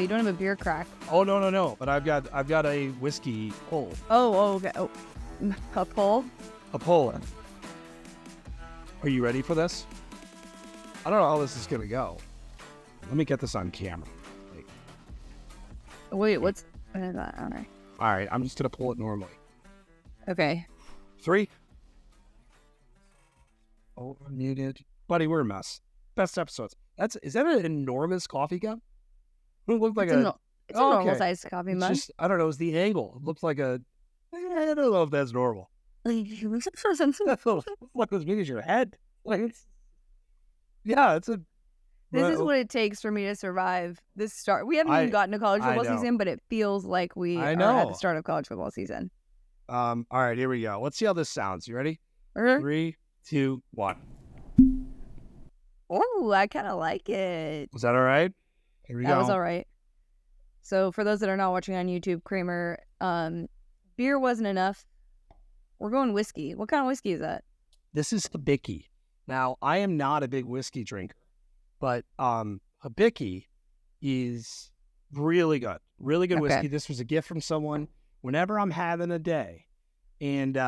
You don't have a beer crack. Oh, no. But I've got a whiskey pull. Oh, okay. Oh, a pull? A pull. Are you ready for this? I don't know how this is going to go. Let me get this on camera. Wait, what's... All right. All right, I'm just going to pull it normally. Okay. 3. Oh, muted. Buddy, we're a mess. Best episodes. Is that an enormous coffee cup? It looked like it's a normal sized coffee mug. Just, I don't know, it's the angle. It looks like I don't know if that's normal. It looks like as big as your head. It's a... This is what it takes for me to survive this start. We haven't even gotten to college football season, but it feels like we are at the start of college football season. All right, here we go. Let's see how this sounds. You ready? 3, 2, 1. Oh, I kind of like it. Was that all right? Here we go. That was all right. So for those that are not watching on YouTube, Kramer, beer wasn't enough. We're going whiskey. What kind of whiskey is that? This is Hibiki. Now, I am not a big whiskey drinker, but Hibiki is really good. Really good whiskey. This was a gift from someone. Whenever I'm having a day, and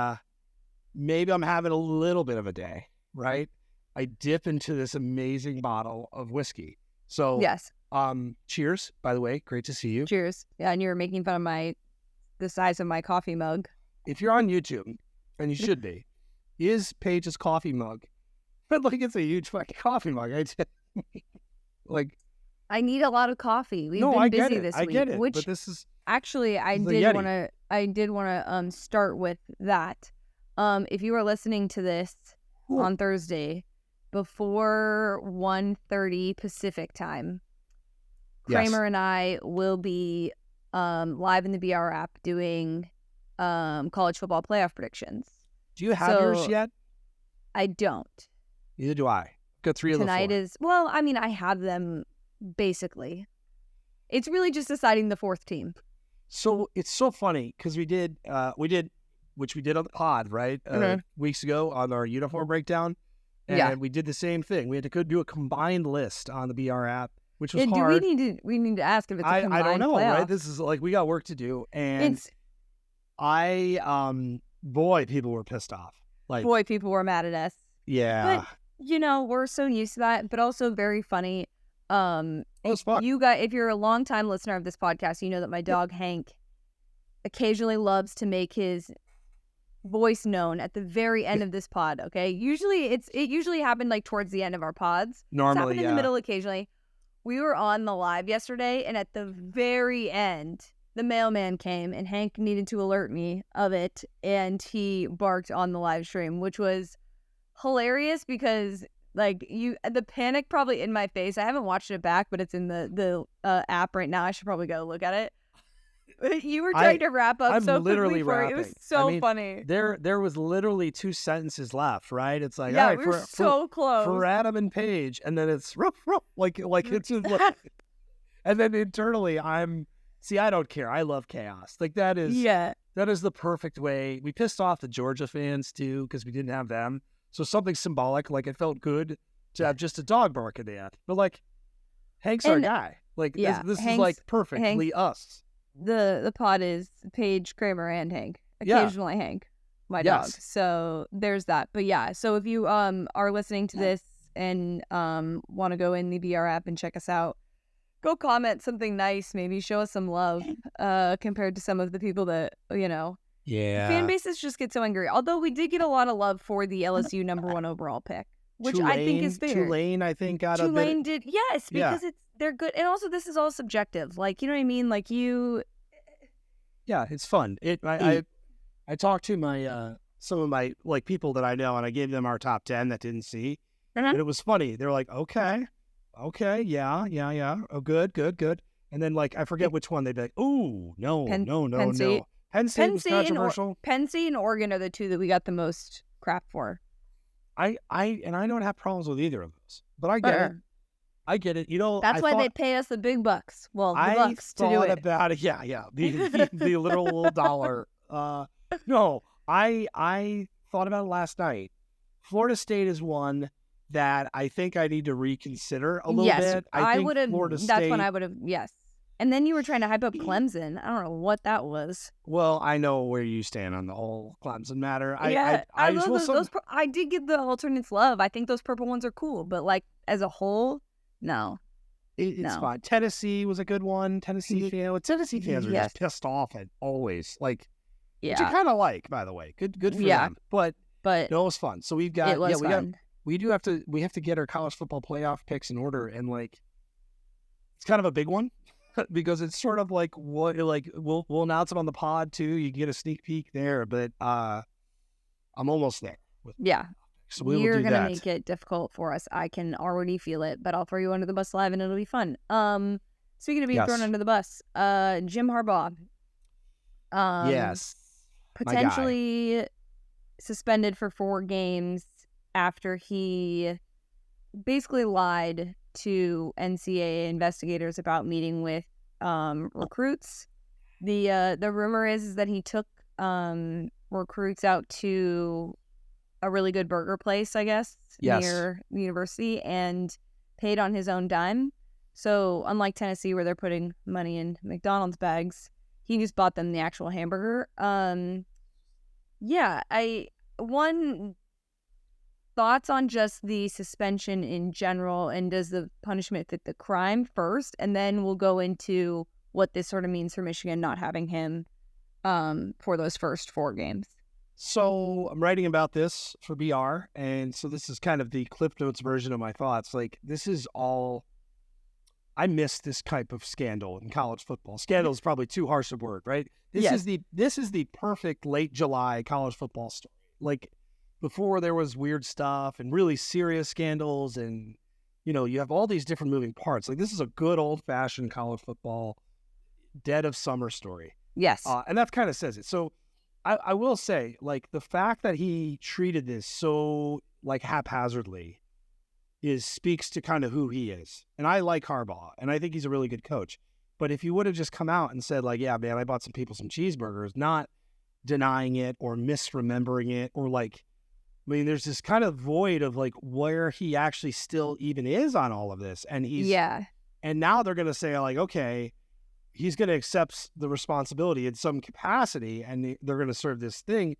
maybe I'm having a little bit of a day, right? I dip into this amazing bottle of whiskey. So, yes. Cheers, by the way. Great to see you. Cheers. Yeah, and you were making fun of the size of my coffee mug. If you're on YouTube, and you should be, is Paige's coffee mug. But like, it's a huge fucking coffee mug. I need a lot of coffee. We've been busy this week. I get it. Which, but this is... Actually, I did want to start with that. If you are listening to this on Thursday before 1:30 Pacific time, Kramer and I will be live in the BR app doing college football playoff predictions. Do you have yours yet? I don't. Neither do I. Got 3 of the 4. Tonight is... Well, I mean, I have them basically. It's really just deciding the 4th team. So it's so funny because we did which we did on the pod, right? Weeks ago on our uniform breakdown. And we did the same thing. We had to go do a combined list on the BR app, which was hard. We need to ask if it's a combined I don't know, playoff. right? This is like, we got work to do. And boy, people were pissed off. Boy, people were mad at us. Yeah. But, we're so used to that, but also very funny. It's fun. You guys, if you're a longtime listener of this podcast, you know that my dog Hank occasionally loves to make his voice known at the very end of this pod. Okay, it usually happened like towards the end of our pods. Normally, it's happened in the middle occasionally. We were on the live yesterday, and at the very end, the mailman came, and Hank needed to alert me of it, and he barked on the live stream, which was hilarious because. The panic probably in my face. I haven't watched it back, but it's in the app right now. I should probably go look at it. You were trying to wrap up so quickly for it. It was so funny. There was literally 2 sentences left, right? It's like, yeah, all right, we were so close for Adam and Paige, and then it's ruff, like it's just like, and then internally I don't care. I love chaos. Like that is the perfect way. We pissed off the Georgia fans too because we didn't have them. So something symbolic, like it felt good to have just a dog bark at the end. But like, Hank's our guy. Like this is like perfectly us. The pod is Paige, Kramer, and Hank. Occasionally Hank, my dog. So there's that. But yeah, so if you are listening to this and want to go in the BR app and check us out, go comment something nice. Maybe show us some love compared to some of the people that, Yeah. Fan bases just get so angry. Although we did get a lot of love for the LSU number 1 overall pick, which I think is fair. Tulane, I think, got a bit. Tulane did, yes, because they're good. And also, this is all subjective. Like, you know what I mean? Like, Yeah, it's fun. I talked to some of my, people that I know, and I gave them our top 10 that didn't see. And it was funny. They were like, okay, yeah. Oh, good. And then, I forget which one. They'd be like, ooh, no. Penn State was controversial. Penn State and Oregon are the 2 that we got the most crap for. I don't have problems with either of those, but I get it. I get it. That's why they pay us the big bucks. Well, the bucks to do it. I thought about it. Yeah. The literal dollar. No, I thought about it last night. Florida State is one that I think I need to reconsider a little bit. I think Florida State. That's when I would have. Yes. And then you were trying to hype up Clemson. I don't know what that was. Well, I know where you stand on the whole Clemson matter. I love those. I did give the alternates love. I think those purple ones are cool, but like as a whole, no. It's fine. Tennessee was a good one. Tennessee fans are just pissed off at always, like, which I kind of like, by the way. Good for them. But no, it was fun. So we've got we have to get our college football playoff picks in order, and like it's kind of a big one because it's sort of like we'll announce it on the pod too. You can get a sneak peek there, but I'm almost there. So you're going to make it difficult for us. I can already feel it, but I'll throw you under the bus live and it'll be fun. Speaking of being thrown under the bus, Jim Harbaugh. Yes. Potentially suspended for 4 games after he basically lied to NCAA investigators about meeting with recruits. The rumor is that he took recruits out to a really good burger place, I guess, near the university, and paid on his own dime. So unlike Tennessee, where they're putting money in McDonald's bags, he just bought them the actual hamburger. Thoughts on just the suspension in general, and does the punishment fit the crime first, and then we'll go into what this sort of means for Michigan not having him for those first 4 games. So I'm writing about this for BR, and so this is kind of the Cliff Notes version of my thoughts. Like, this is all, I miss this type of scandal in college football. Scandal is probably too harsh a word, right? This is the perfect late July college football story. Like, before there was weird stuff and really serious scandals, and you have all these different moving parts. Like, this is a good old-fashioned college football dead of summer story. Yes. And that kind of says it. So I will say, like, the fact that he treated this so, like, haphazardly speaks to kind of who he is. And I like Harbaugh, and I think he's a really good coach. But if you would have just come out and said, like, yeah, man, I bought some people some cheeseburgers, not denying it or misremembering it, or like, I mean, there's this kind of void of like where he actually still even is on all of this. And and now they're going to say, like, okay, he's going to accept the responsibility in some capacity, and they're going to serve this thing.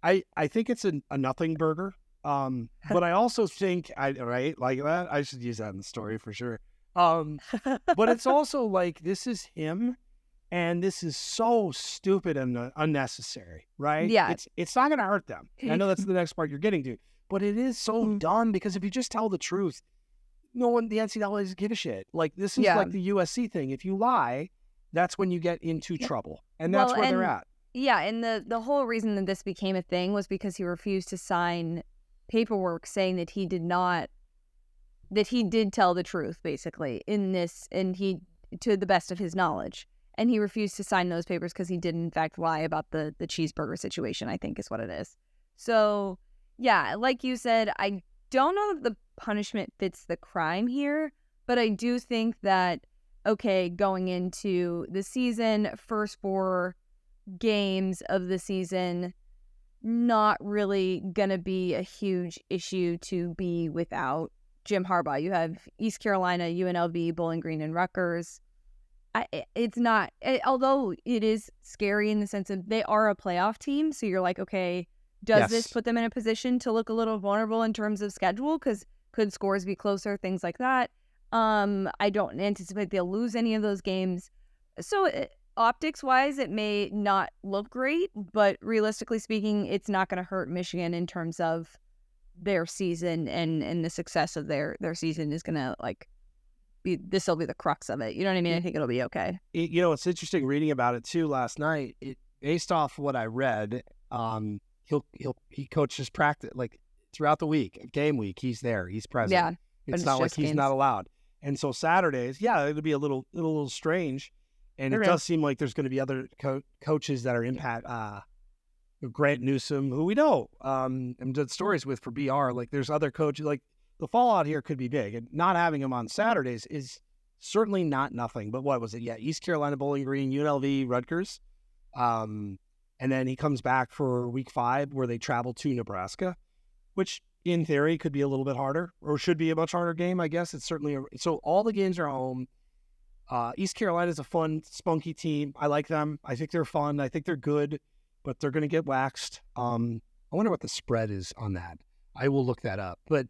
I think it's a nothing burger. But I also think, right, like that, I should use that in the story for sure. But it's also like, this is him, and this is so stupid and unnecessary, right? Yeah. It's not going to hurt them. I know that's the next part you're getting to, but it is so dumb, because if you just tell the truth, no one, the NCAA doesn't give a shit. Like, this is like the USC thing. If you lie, that's when you get into trouble. And that's where they're at. Yeah, and the whole reason that this became a thing was because he refused to sign paperwork saying that he did tell the truth, basically, in this, and he, to the best of his knowledge. And he refused to sign those papers because he did, in fact, lie about the cheeseburger situation, I think is what it is. So, yeah, like you said, I don't know if the punishment fits the crime here, but I do think that, okay, going into the season, first 4 games of the season, not really going to be a huge issue to be without Jim Harbaugh. You have East Carolina, UNLV, Bowling Green, and Rutgers. It's not, although it is scary in the sense of they are a playoff team, so you're like, okay, does this put them in a position to look a little vulnerable in terms of schedule? Because could scores be closer, things like that. I don't anticipate they'll lose any of those games. So optics-wise, it may not look great, but realistically speaking, it's not going to hurt Michigan in terms of their season, and the success of their season is going to, like, this will be the crux of it. You know what I mean? I think it'll be okay. It's interesting reading about it too last night. Based off what I read, he coaches practice, like, throughout the week, game week. He's there. He's present. Yeah, it's not like he's not allowed. And so Saturdays, it'll be a little strange. And it does seem like there's going to be other coaches that are impact. Grant Newsom, who we know, and did stories with for BR. Like, there's other coaches. Like, the fallout here could be big, and not having him on Saturdays is certainly not nothing. But what was it? Yeah, East Carolina, Bowling Green, UNLV, Rutgers, and then he comes back for week 5 where they travel to Nebraska, which in theory could be a little bit harder, or should be a much harder game. I guess it's certainly so all the games are home. East Carolina's a fun, spunky team. I like them. I think they're fun. I think they're good, but they're going to get waxed. I wonder what the spread is on that. I will look that up. But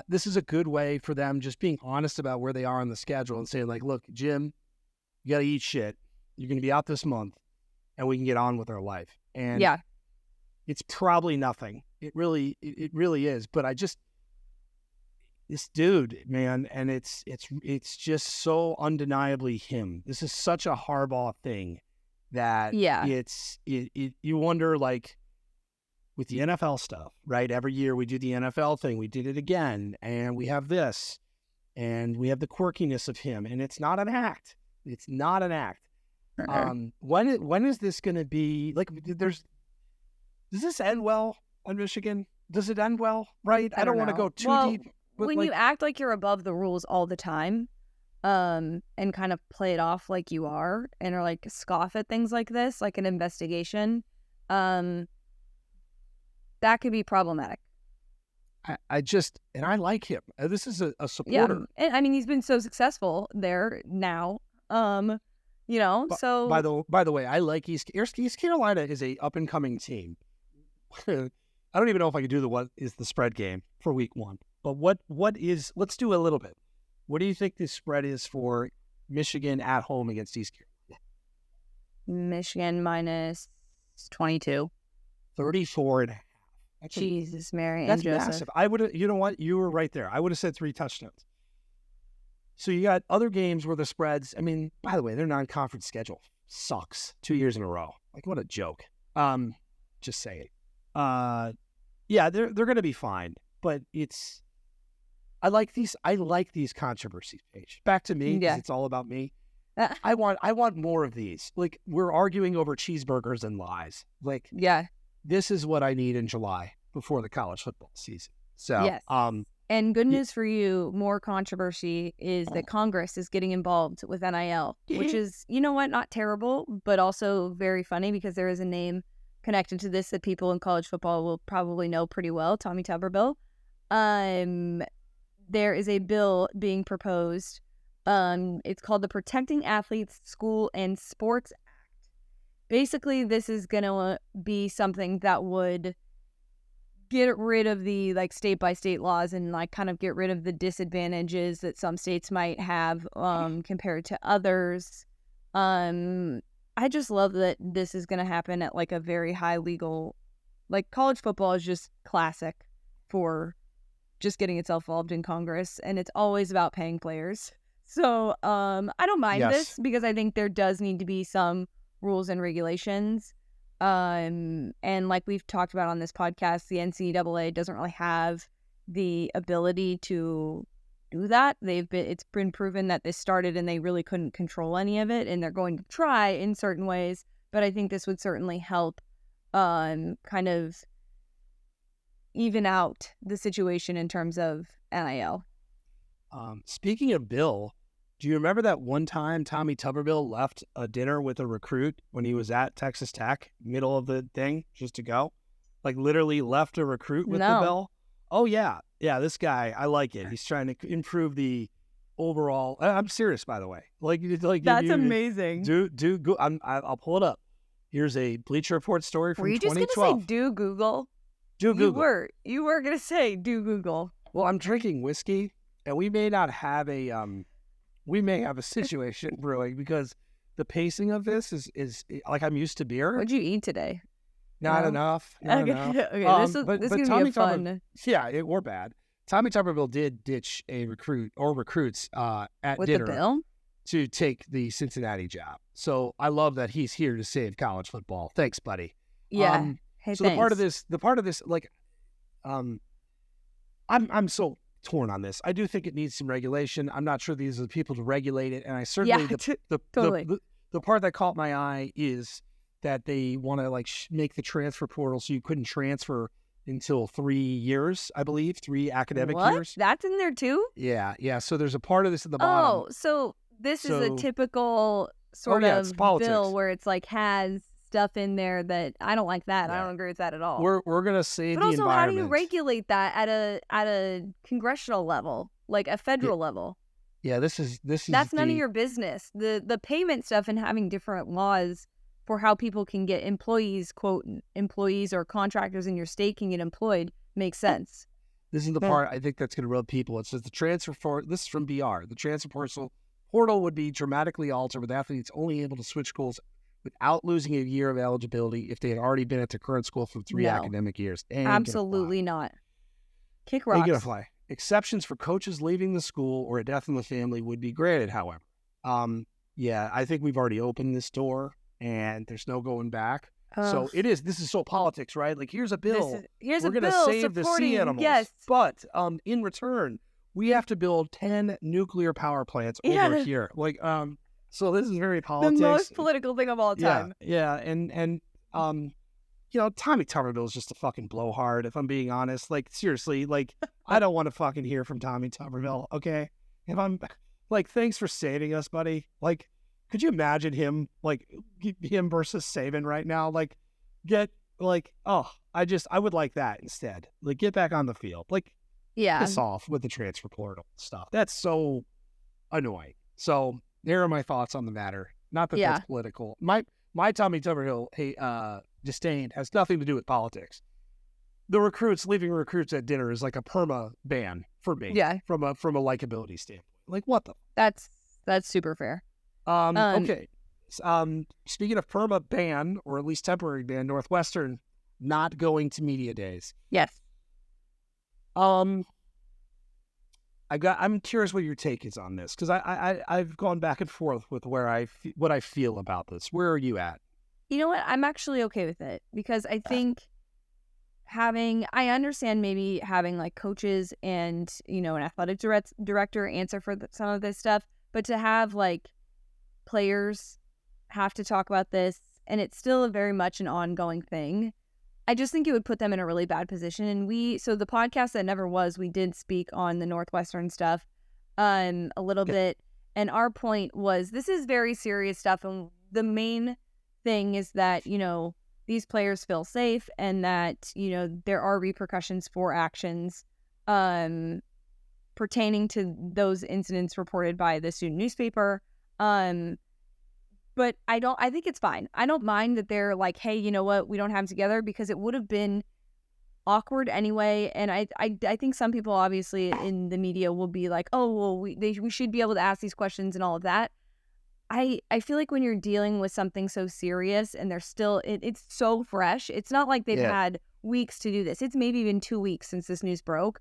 this is a good way for them just being honest about where they are on the schedule and saying, like, look, Jim, you got to eat shit. You're going to be out this month, and we can get on with our life. And yeah, it's probably nothing. It really is. But this dude, man, and it's just so undeniably him. This is such a Harbaugh thing that you wonder, like, with the NFL stuff, right? Every year we do the NFL thing. We did it again, and we have this, and we have the quirkiness of him, and it's not an act. It's not an act. When is this going to be, like, does this end well on Michigan? Does it end well, right? I don't want to go too deep. But when you act like you're above the rules all the time, and kind of play it off like you are, and are like scoff at things like this, like an investigation, that could be problematic. I like him. This is a supporter. Yeah, and I mean, he's been so successful there now. So by the way, I like East Carolina is a up and coming team. I don't even know if I could do what is the spread game for week 1. But let's do a little bit. What do you think the spread is for Michigan at home against East Carolina? Michigan minus 22. 34.5. Jesus, Mary, that's and Joseph. massive. I would have, you know what? You were right there. I would have said 3 touchdowns. So you got other games where the spreads, I mean, by the way, their non-conference schedule sucks 2 years in a row. Like, what a joke. Just saying. Yeah, they're going to be fine, but I like these controversies, Paige. Back to me, because it's all about me. I want more of these. Like, we're arguing over cheeseburgers and lies. Like, this is what I need in July before the college football season. So, yes. And good news for you, more controversy is that Congress is getting involved with NIL, which is, you know what, not terrible, but also very funny because there is a name connected to this that people in college football will probably know pretty well, Tommy Tuberville. There is a bill being proposed. It's called the Protecting Athletes, School, and Sports Act. Basically, this is going to be something that would get rid of the like state by state laws and like kind of get rid of the disadvantages that some states might have compared to others. I just love that this is going to happen at like a very high legal, like college football is just classic for just getting itself involved in Congress, and it's always about paying players. So I don't mind this because I think there does need to be some rules and regulations. And like we've talked about on this podcast, the NCAA doesn't really have the ability to do that. It's been proven that this started and they really couldn't control any of it, and they're going to try in certain ways. But I think this would certainly help kind of even out the situation in terms of NIL. Speaking of Bill, do you remember that one time Tommy Tuberville left a dinner with a recruit when he was at Texas Tech, middle of the thing, just to go? Like literally left a recruit with the bill? Oh, yeah. Yeah, this guy, I like it. He's trying to improve the overall. I'm serious, by the way. Like that's amazing. Go. I'll pull it up. Here's a Bleacher Report story from 2012. Were you just going to say do Google? Do Google. You were going to say do Google. Well, I'm drinking whiskey, and we may not have we may have a situation brewing because the pacing of this is like I'm used to beer. What'd you eat today? Not enough. Okay, this is going to be fun. Or bad. Tommy Tuberville did ditch a recruit or recruits at with dinner the bill to take the Cincinnati job. So I love that he's here to save college football. Thanks, buddy. Yeah. So the part of this, like, I'm so torn on this. I do think it needs some regulation. I'm not sure these are the people to regulate it, and I certainly the part that caught my eye is that they want to like make the transfer portal so you couldn't transfer until 3 years, I believe, 3 academic years. That's in there too? Yeah. So there's a part of this at the bottom. Oh, so this is a typical sort of bill where it's like has stuff in there that I don't like that. Yeah. I don't agree with that at all. We're gonna save the environment. But also, how do you regulate that at a congressional level, like a federal level? Yeah, this is that's none of your business. The payment stuff and having different laws for how people can get employees, quote, employees or contractors in your state can get employed makes sense. This is the part I think that's going to rub people. It says this is from BR. The transfer portal would be dramatically altered with athletes only able to switch schools without losing a year of eligibility if they had already been at their current school for 3 academic years. Absolutely not. Kick rocks. Ain't gonna fly. Exceptions for coaches leaving the school or a death in the family would be granted, however. Yeah, I think we've already opened this door and there's no going back. So this is so politics, right? Like, here's a bill. We're going to save the sea animals. Yes. But in return, we have to build 10 nuclear power plants over here. Like, so this is very politics. The most political thing of all time. Yeah. And you know, Tommy Tuberville is just a fucking blowhard, if I'm being honest. Like, seriously, like, I don't want to fucking hear from Tommy Tuberville, okay? If I'm, like, thanks for saving us, buddy. Like, could you imagine him versus Saban right now? Like, I would like that instead. Like, get back on the field. Like, piss off with the transfer portal stuff. That's so annoying. So there are my thoughts on the matter. Not that that's political. My Tommy Tuberville disdain has nothing to do with politics. The leaving recruits at dinner is like a perma ban for me. Yeah. From a likability standpoint. Like, what the? That's super fair. Okay. Speaking of perma ban, or at least temporary ban, Northwestern not going to media days. Yes. I'm curious what your take is on this, because I've gone back and forth with what I feel about this. Where are you at? You know what? I'm actually okay with it, because I think I understand maybe having like coaches and, you know, an athletic director answer for some of this stuff, but to have like players have to talk about this, and it's still very much an ongoing thing, I just think it would put them in a really bad position. And so the podcast that never was, we did speak on the Northwestern stuff a little bit, and our point was this is very serious stuff, and the main thing is that, you know, these players feel safe, and that, you know, there are repercussions for actions pertaining to those incidents reported by the student newspaper. But I think it's fine. I don't mind that they're like, hey, you know what, we don't have them together, because it would have been awkward anyway. And I think some people obviously in the media will be like, oh, well, we should be able to ask these questions and all of that. I feel like when you're dealing with something so serious and they're still, it's so fresh. It's not like they've had weeks to do this. It's maybe even 2 weeks since this news broke.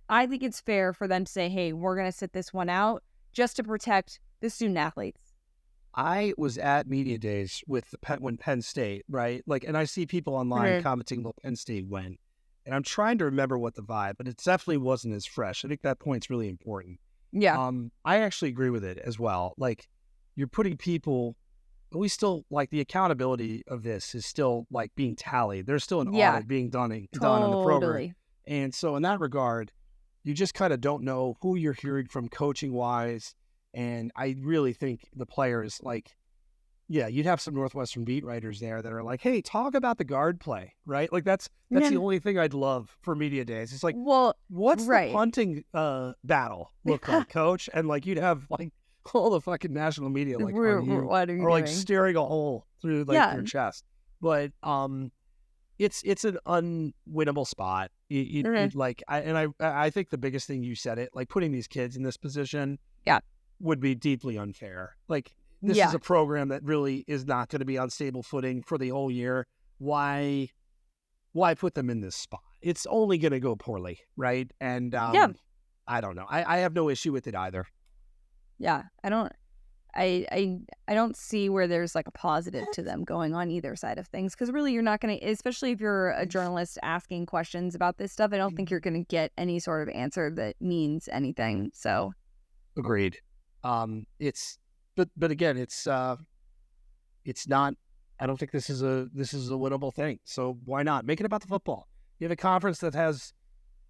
I think it's fair for them to say, hey, we're going to sit this one out just to protect the student athletes. I was at media days with when Penn State, right? Like, and I see people online commenting what Penn State went, and I'm trying to remember what the vibe, but it definitely wasn't as fresh. I think that point's really important. Yeah. I actually agree with it as well. Like, you're putting people, we still, like, the accountability of this is still like being tallied. There's still an audit being done on the program. And so in that regard, you just kind of don't know who you're hearing from coaching wise. And I really think the players, like, you'd have some Northwestern beat writers there that are like, hey, talk about the guard play, right? Like, that's the only thing I'd love for media days. It's like, well, what's the punting battle look like, coach? And like, you'd have like all the fucking national media like, what are you doing? Like staring a hole through like their chest. But it's an unwinnable spot. I think the biggest thing, you said it, like, putting these kids in this position would be deeply unfair. Like, this is a program that really is not going to be on stable footing for the whole year. Why put them in this spot? It's only going to go poorly, right? And I don't know. I have no issue with it either. Yeah, I don't see where there's like a positive to them going on either side of things, because really you're not going to, especially if you're a journalist asking questions about this stuff, I don't think you're going to get any sort of answer that means anything. So agreed. But again, it's not, I don't think this is a winnable thing. So why not make it about the football? You have a conference that has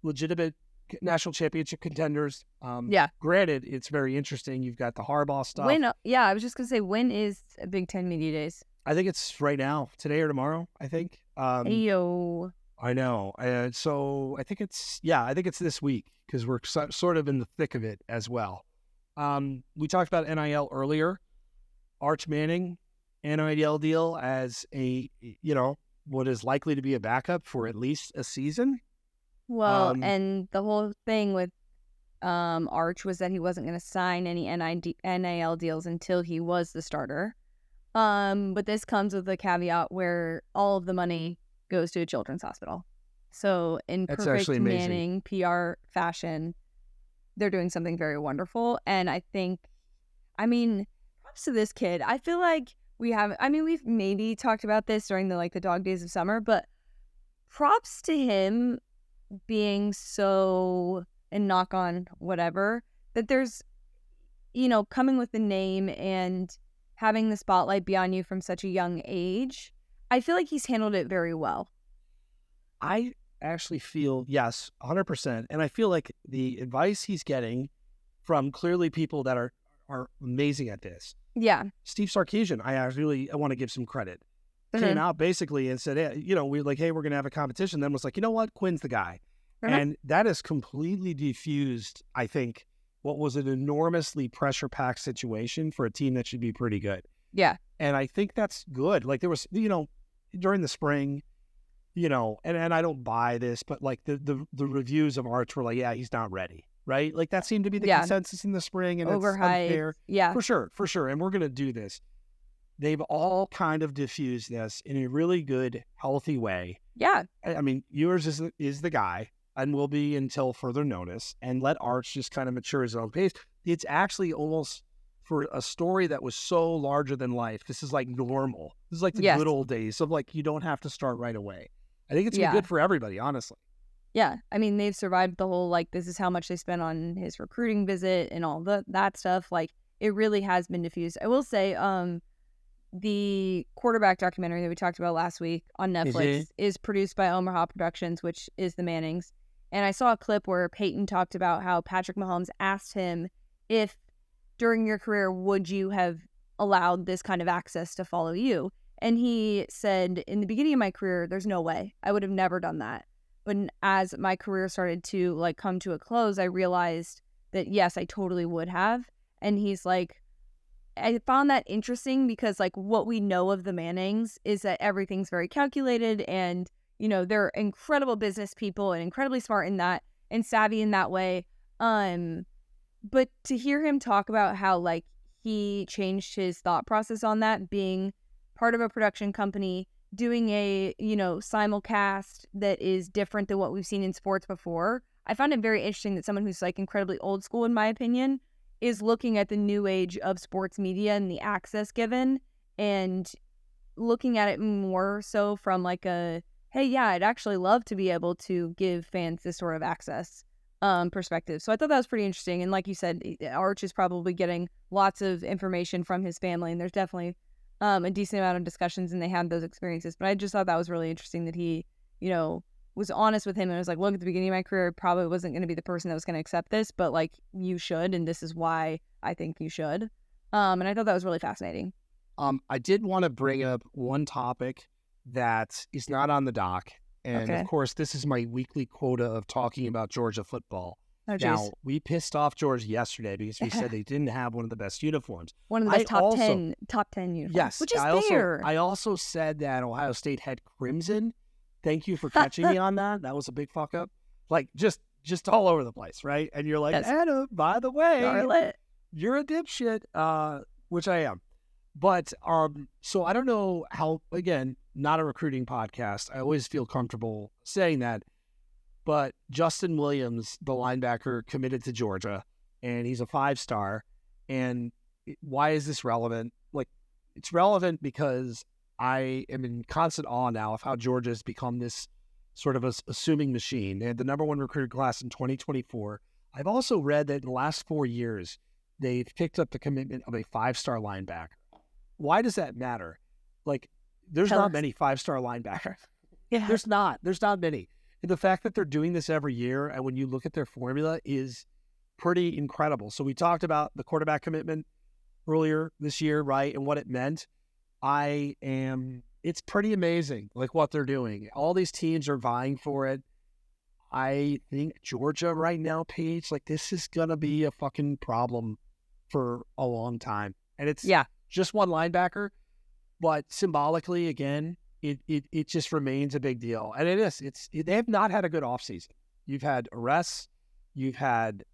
legitimate national championship contenders. Granted, it's very interesting. You've got the Harbaugh stuff. I was just gonna say, when is Big Ten Media Days? I think it's right now, today or tomorrow. I think. Ayo. I know. So I think it's this week, because we're sort of in the thick of it as well. We talked about NIL earlier. Arch Manning, NIL deal as a, what is likely to be a backup for at least a season. Well, and the whole thing with Arch was that he wasn't going to sign any NIL deals until he was the starter. But this comes with a caveat where all of the money goes to a children's hospital. So in perfect Manning PR fashion, they're doing something very wonderful. And I think, props to this kid. I feel like we've maybe talked about this during the dog days of summer, but props to him being so, and knock on whatever, that there's, coming with the name and having the spotlight be on you from such a young age. I feel like he's handled it very well. I actually feel, yes, 100%. And I feel like the advice he's getting from clearly people that are amazing at this. Yeah. Steve Sarkisian, I want to give some credit. Came out basically and said, hey, we're like, hey, we're going to have a competition. Then was like, you know what? Quinn's the guy. And that has completely diffused, I think, what was an enormously pressure-packed situation for a team that should be pretty good. Yeah. And I think that's good. Like there was, during the spring, and I don't buy this, but like the reviews of Arch were like, yeah, he's not ready, right? Like that seemed to be the consensus in the spring, and it's unfair. Yeah. For sure. And we're going to do this. They've all kind of diffused this in a really good, healthy way. Yeah. I mean, yours is the guy and will be until further notice, and let Arch just kind of mature his own pace. It's actually almost, for a story that was so larger than life, this is like normal. This is like the good old days of like, you don't have to start right away. I think it's been good for everybody, honestly. Yeah. I mean, they've survived the whole, this is how much they spent on his recruiting visit and all that stuff. Like, it really has been diffused. I will say, the quarterback documentary that we talked about last week on Netflix is produced by Omaha Productions, which is the Mannings. And I saw a clip where Peyton talked about how Patrick Mahomes asked him if during your career, would you have allowed this kind of access to follow you? And he said, in the beginning of my career, there's no way. I would have never done that. But as my career started to come to a close, I realized that, yes, I totally would have. And he's like, I found that interesting because what we know of the Mannings is that everything's very calculated and, they're incredible business people and incredibly smart in that and savvy in that way. But to hear him talk about how he changed his thought process on that, being part of a production company, doing a, simulcast that is different than what we've seen in sports before. I found it very interesting that someone who's incredibly old school, in my opinion, is looking at the new age of sports media and the access given and looking at it more so from a, hey, yeah, I'd actually love to be able to give fans this sort of access perspective. So I thought that was pretty interesting. And like you said, Arch is probably getting lots of information from his family, and there's definitely a decent amount of discussions, and they had those experiences. But I just thought that was really interesting that he, was honest with him and was like, look, at the beginning of my career, I probably wasn't going to be the person that was going to accept this, but you should, and this is why I think you should. And I thought that was really fascinating. I did want to bring up one topic that is not on the doc. And of course, this is my weekly quota of talking about Georgia football. Oh, now, we pissed off Georgia yesterday because we said they didn't have one of the best uniforms. One of the best top 10 uniforms. Yes. Which is fair. I also said that Ohio State had crimson. Thank you for catching me on that. That was a big fuck up. Just all over the place, right? And you're like, Adam, by the way, Charlotte, you're a dipshit, which I am. But so I don't know how, again, not a recruiting podcast. I always feel comfortable saying that. But Justin Williams, the linebacker, committed to Georgia, and he's a 5-star. And why is this relevant? It's relevant because I am in constant awe now of how Georgia has become this sort of assuming machine. They had the number 1 recruited class in 2024. I've also read that in the last 4 years, they've picked up the commitment of a 5-star linebacker. Why does that matter? There's not many 5-star linebackers. Yeah. There's not many. And the fact that they're doing this every year, and when you look at their formula, is pretty incredible. So we talked about the quarterback commitment earlier this year, right? And what it meant. It's pretty amazing, what they're doing. All these teams are vying for it. I think Georgia right now, Paige, this is going to be a fucking problem for a long time. And it's Yeah. just one linebacker, but symbolically, again, it just remains a big deal. And it is. They have not had a good offseason. You've had arrests. You've had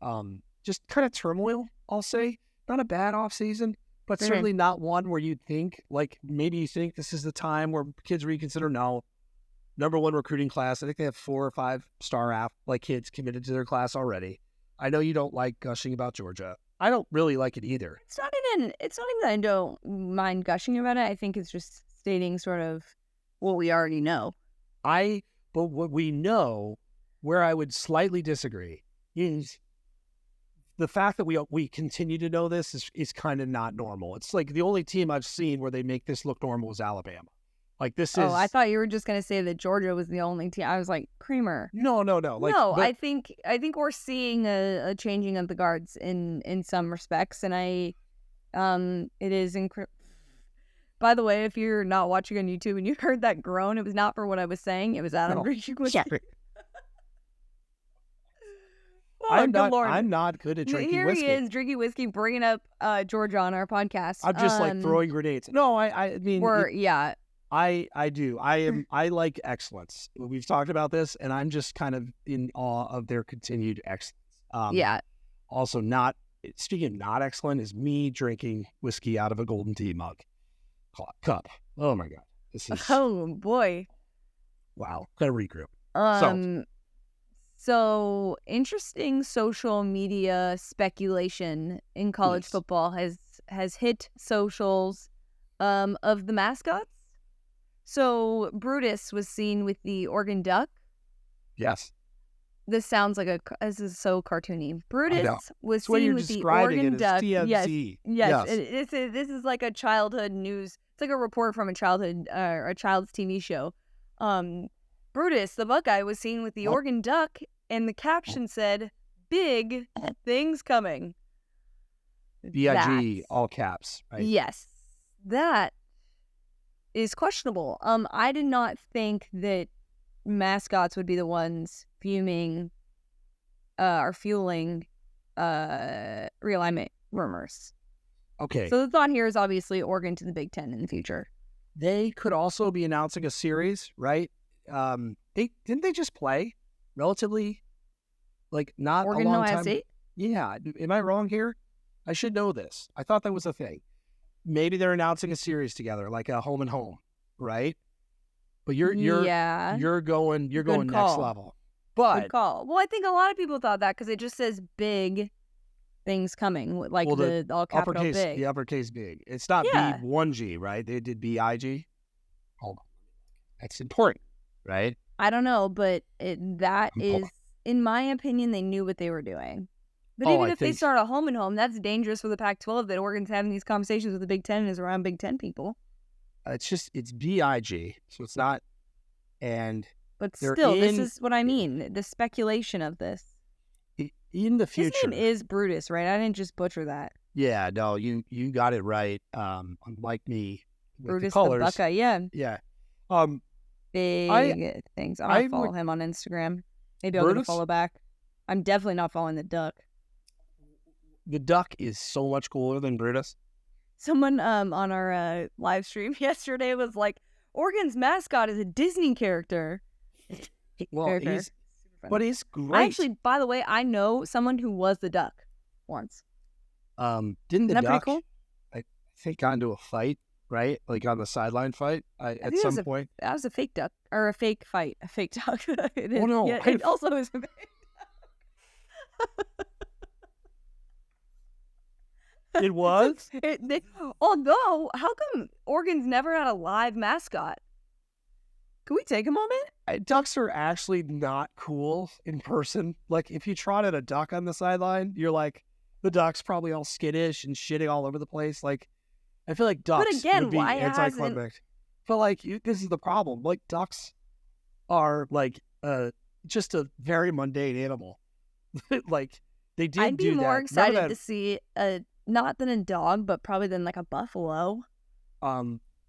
just kind of turmoil, I'll say. Not a bad offseason, but certainly not one where you'd think, like, maybe you think this is the time where kids reconsider. No. Number one recruiting class. I think they have 4 or 5 star kids committed to their class already. I know you don't like gushing about Georgia. I don't really like it either. It's not even that I don't mind gushing about it. I think it's just stating sort of what we already know. But what we know, where I would slightly disagree, is the fact that we continue to know this is kind of not normal. It's like the only team I've seen where they make this look normal is Alabama. Like this is. Oh, I thought you were just gonna say that Georgia was the only team. I was like, Kramer. No. I think we're seeing a changing of the guards in some respects, and it is By the way, if you're not watching on YouTube and you heard that groan, it was not for what I was saying. It was Adam drinking whiskey. I'm not good at drinking whiskey. Here he is drinking whiskey, bringing up Georgia on our podcast. I'm just like throwing grenades. No, I mean, I do. I like excellence. We've talked about this, and I'm just kind of in awe of their continued excellence. Also, speaking of not excellent, is me drinking whiskey out of a golden tea cup. Oh my God, this is. Oh boy. Wow, gotta regroup. So interesting social media speculation in college football has hit socials of the mascots. So Brutus was seen with the Oregon Duck. Yes. This sounds like this is so cartoony. Brutus was seen with the Oregon Duck. TMZ. Yes. This is like a childhood news. It's like a report from a child's TV show. Brutus, the Buckeye, was seen with the Oregon Duck, and the caption said, "Big things coming." BIG, all caps, right? Yes. That is questionable. I did not think that mascots would be the ones fueling realignment rumors. Okay. So the thought here is obviously Oregon to the Big Ten in the future. They could also be announcing a series, right? Didn't they just play relatively, like, not Oregon a long Ohio time? State? Yeah. Am I wrong here? I should know this. I thought that was a thing. Maybe they're announcing a series together, like a home and home, right? But you're going next level. But good call. Well, I think a lot of people thought that because it just says big things coming, like the all capital uppercase, big. The uppercase big. It's not B1G, right? They did BIG. Hold on. That's important, right? I don't know, but that is, in my opinion, they knew what they were doing. But even if they start a home and home, that's dangerous for the Pac-12 that Oregon's having these conversations with the Big Ten and is around Big Ten people. It's BIG, so it's not, But still, this is what I mean, the speculation of this. In the future. His name is Brutus, right? I didn't just butcher that. Yeah, no, you got it right. Unlike me. Brutus the Buckeye, yeah. Yeah. Big things. I'm going to follow him on Instagram. Maybe I'll get a follow back. I'm definitely not following the Duck. The Duck is so much cooler than Brutus. Someone on our live stream yesterday was like, Oregon's mascot is a Disney character. Well, he's great. By the way, I know someone who was the Duck once. Didn't the Isn't that Duck, pretty cool? I think, got into a fight, right? Like on the sideline fight at some point. That was a fake duck, or a fake fight, a fake duck. No. It also is a fake duck. It was? Although, how come Oregon's never had a live mascot? Can we take a moment? Ducks are actually not cool in person. Like, if you trotted a duck on the sideline, you're like, the duck's probably all skittish and shitting all over the place. Like, I feel like ducks would be anticlimactic. But, like, this is the problem. Like, ducks are, like, just a very mundane animal. Like, they did do that. I'd be more excited to see not than a dog, but probably than like a buffalo.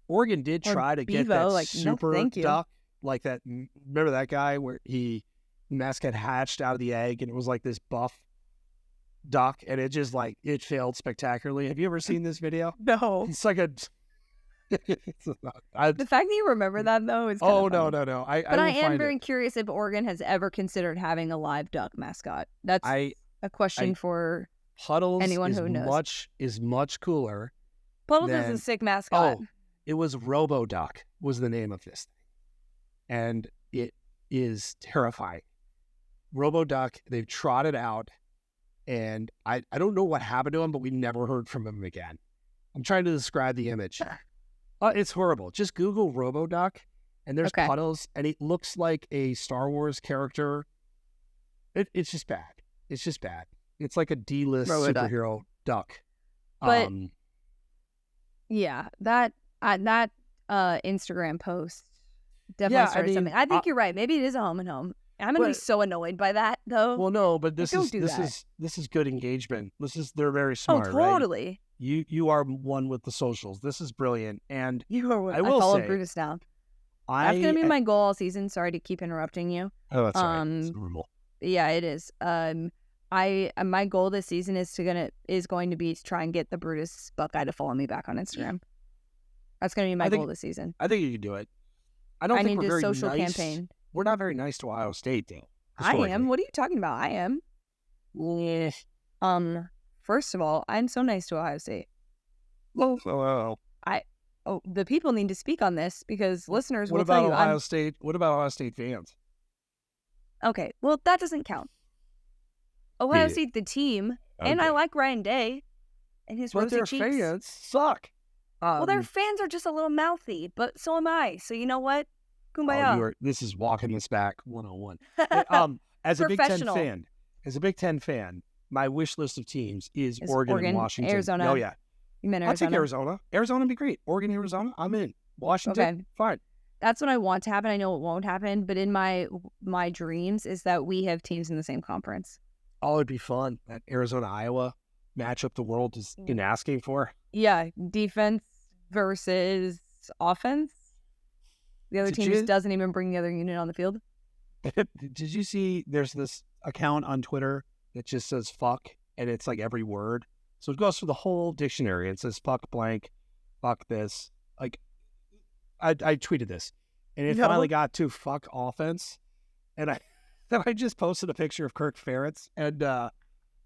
Oregon did try to get that super duck, like that. Remember that guy where the mascot hatched out of the egg, and it was like this buff duck, and it just like it failed spectacularly. Have you ever seen this video? No. It's like a. The fact that you remember that though is no. But I am very curious if Oregon has ever considered having a live duck mascot. That's a question for Puddles. Anyone who knows is much cooler. Puddles is a sick mascot. Oh, it was RoboDuck was the name of this thing, and it is terrifying. RoboDuck, they've trotted out, and I don't know what happened to him, but we never heard from him again. I'm trying to describe the image. It's horrible. Just Google RoboDuck, and there's Puddles, and it looks like a Star Wars character. It's just bad. It's just bad. It's like a D-list superhero duck. But yeah, that Instagram post definitely started something. I think you're right. Maybe it is a home and home. I'm gonna be so annoyed by that though. Well, no, but this is good engagement. They're very smart. Oh, totally. Right? You are one with the socials. This is brilliant, and I follow Brutus now. That's gonna be my goal all season. Sorry to keep interrupting you. Oh, that's right. It's normal. Yeah, it is. My goal this season is going to be to try and get the Brutus Buckeye to follow me back on Instagram. That's going to be my goal this season. I think you can do it. I think need we're a very social nice. campaign. We're not very nice to Ohio State, though. I am. What are you talking about? I am. Yeah. First of all, I'm so nice to Ohio State. Well, the people need to speak on this because listeners will tell you. Ohio State? What about Ohio State fans? Okay, well that doesn't count. Ohio State, the team, and I like Ryan Day and his rosy cheeks. But their fans suck. Well, their fans are just a little mouthy, but so am I. So you know what? Kumbaya. This is walking this back 101. As a Big Ten fan, my wish list of teams is Oregon and Washington. Arizona. Oh yeah, you meant I'll Arizona? take Arizona. Arizona would be great. Oregon, Arizona, I'm in. Washington, fine. That's what I want to happen. I know it won't happen, but in my dreams is that we have teams in the same conference. Oh, it'd be fun. That Arizona-Iowa matchup the world has been asking for. Yeah, defense versus offense. The other team just doesn't even bring the other unit on the field. Did you see there's this account on Twitter that just says fuck, and it's like every word. So it goes through the whole dictionary. It says fuck blank, fuck this. Like, I tweeted this, and it finally got to fuck offense, and I just posted a picture of Kirk Ferentz, and I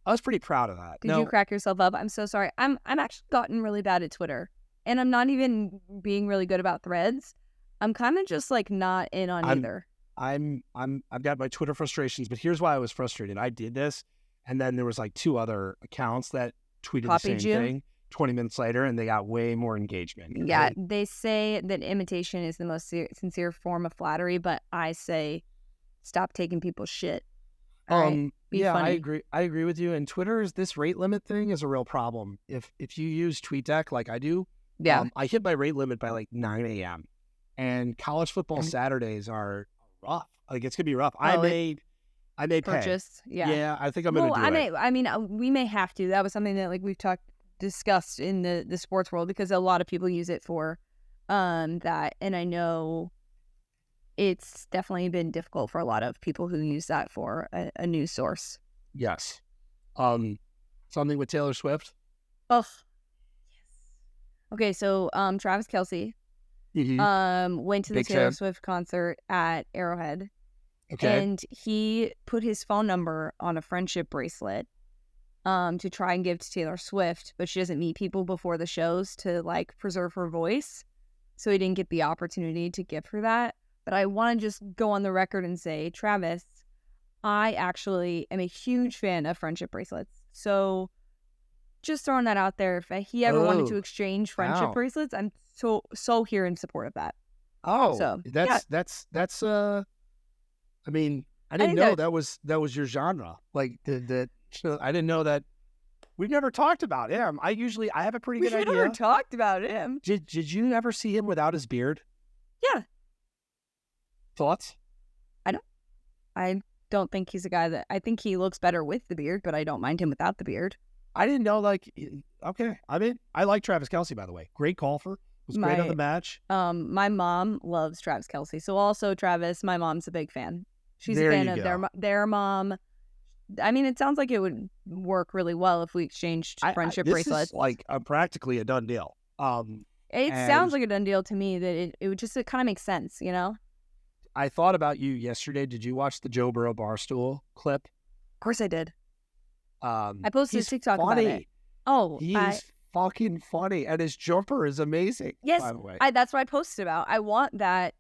was pretty proud of that. Did you crack yourself up? I'm so sorry. I'm actually gotten really bad at Twitter, and I'm not even being really good about threads. I'm kind of just like not in on either. I've got my Twitter frustrations, but here's why I was frustrated. I did this, and then there was like 2 other accounts that tweeted the same thing 20 minutes later, and they got way more engagement. Yeah, right? They say that imitation is the most sincere form of flattery, but I say stop taking people's shit. Right? Yeah, funny. I agree with you. And this rate limit thing is a real problem. If you use TweetDeck like I do, I hit my rate limit by like 9 a.m. And college football Saturdays are rough. Like it's gonna be rough. I made purchase. Pay. Yeah, I think I'm gonna do it. I mean, we may have to. That was something that like we've discussed in the sports world because a lot of people use it for that, and I know it's definitely been difficult for a lot of people who use that for a news source. Yes. Something with Taylor Swift. Oh, yes. Okay, so Travis Kelce went to the Taylor Swift concert at Arrowhead. Okay. And he put his phone number on a friendship bracelet to try and give to Taylor Swift, but she doesn't meet people before the shows to like preserve her voice. So he didn't get the opportunity to give her that. But I want to just go on the record and say, Travis, I actually am a huge fan of friendship bracelets. So just throwing that out there, if he ever wanted to exchange friendship bracelets, I'm so here in support of that. Oh, so that's I mean, I didn't know that was your genre. Like I didn't know that. We've never talked about him. I have a pretty good idea. We've never talked about him. Did you ever see him without his beard? Yeah. Thoughts? I don't think he's a guy that... I think he looks better with the beard, but I don't mind him without the beard. I didn't know, like... Okay. I mean, I like Travis Kelce, by the way. Great golfer. Was great on the match. My mom loves Travis Kelce. So also, Travis, my mom's a big fan. She's a fan of their mom. I mean, it sounds like it would work really well if we exchanged friendship bracelets. This is like practically a done deal. It sounds like a done deal to me that it would just, it kind of makes sense, you know? I thought about you yesterday. Did you watch the Joe Burrow Barstool clip? Of course I did. I posted a TikTok about it. Oh, he's fucking funny, and his jumper is amazing. Yes, by the way. That's what I posted about. I want that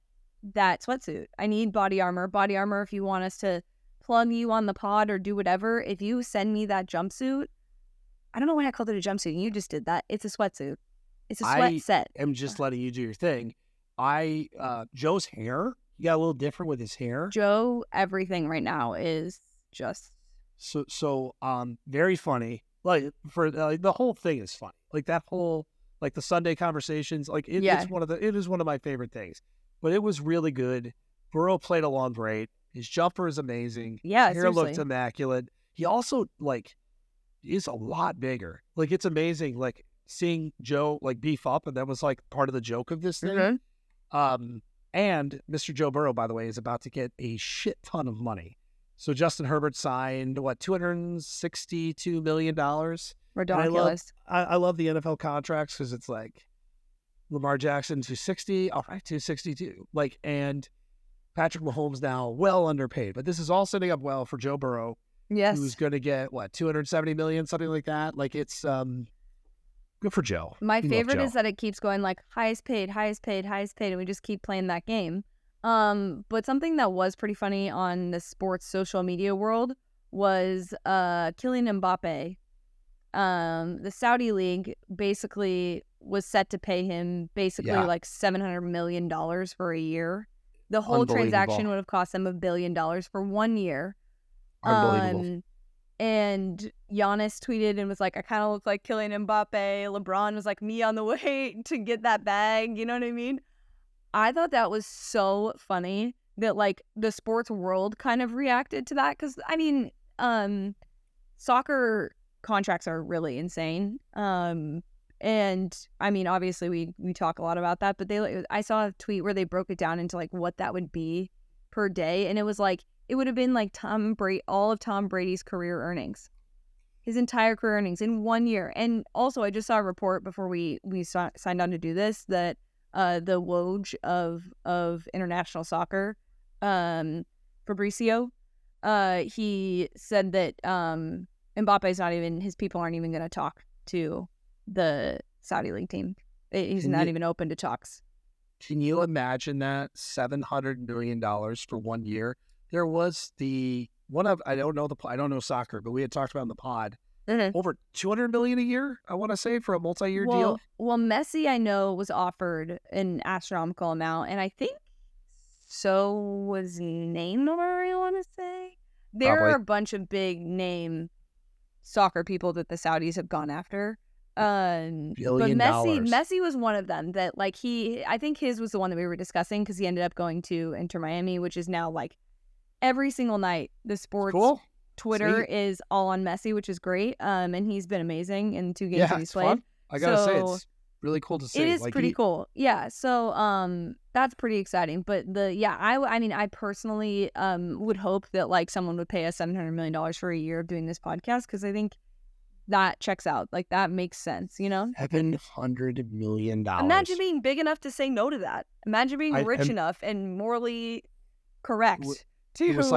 sweatsuit. I need body armor. Body armor, if you want us to plug you on the pod or do whatever, if you send me that jumpsuit, I don't know why I called it a jumpsuit, and you just did that. It's a sweatsuit. It's a sweat set. I'm just letting you do your thing. Joe's hair, he got a little different with his hair. Joe, everything right now is just so very funny. Like for the whole thing is funny. Like that whole the Sunday conversations. Like it is one of my favorite things. But it was really good. Burrow played along great. His jumper is amazing. Yeah, his hair looked immaculate. He also is a lot bigger. Like it's amazing. Like seeing Joe beef up, and that was part of the joke of this thing. Mm-hmm. And Mr. Joe Burrow, by the way, is about to get a shit ton of money. So Justin Herbert signed $262 million. Ridiculous. I love the NFL contracts because it's Lamar Jackson 260, all right, 262. And Patrick Mahomes now well underpaid, but this is all setting up well for Joe Burrow. Yes, who's going to get $270 million, something like that. It's good for Joe. My favorite is that it keeps going highest paid, and we just keep playing that game. But something that was pretty funny on the sports social media world was Kylian Mbappe. The Saudi league basically was set to pay him $700 million for a year. The whole transaction would have cost them $1 billion for 1 year. Unbelievable. And Giannis tweeted and was like, I kind of look like Kylian Mbappe. LeBron was like, me on the way to get that bag. You know what I mean? I thought that was so funny that the sports world kind of reacted to that. Because, I mean, soccer contracts are really insane. And I mean, obviously we talk a lot about that, but I saw a tweet where they broke it down into what that would be per day. And it was it would have been all of Tom Brady's career earnings, his entire career earnings in 1 year. And also I just saw a report before we signed on to do this that the Woj of international soccer, Fabrizio, he said that Mbappe's his people aren't even going to talk to the Saudi league team. He's not even open to talks. Can you imagine that? $700 million for 1 year. There was I don't know soccer, but we had talked about in the pod, over $200 million a year, I want to say, for a multi-year deal. Well, Messi, I know, was offered an astronomical amount, and I think so was Neymar, I want to say. There are a bunch of big name soccer people that the Saudis have gone after. But Messi was one of them that I think his was the one that we were discussing because he ended up going to Inter Miami, which is now every single night the sports Twitter is all on Messi, which is great. And he's been amazing in 2 games that he's played. Fun. I gotta say, it's really cool to see. It is pretty cool. Yeah. So that's pretty exciting. But I personally would hope that someone would pay us $700 million for a year of doing this podcast, because I think that checks out. That makes sense, you know? $700 million. Imagine being big enough to say no to that. Imagine being rich enough and morally correct. It was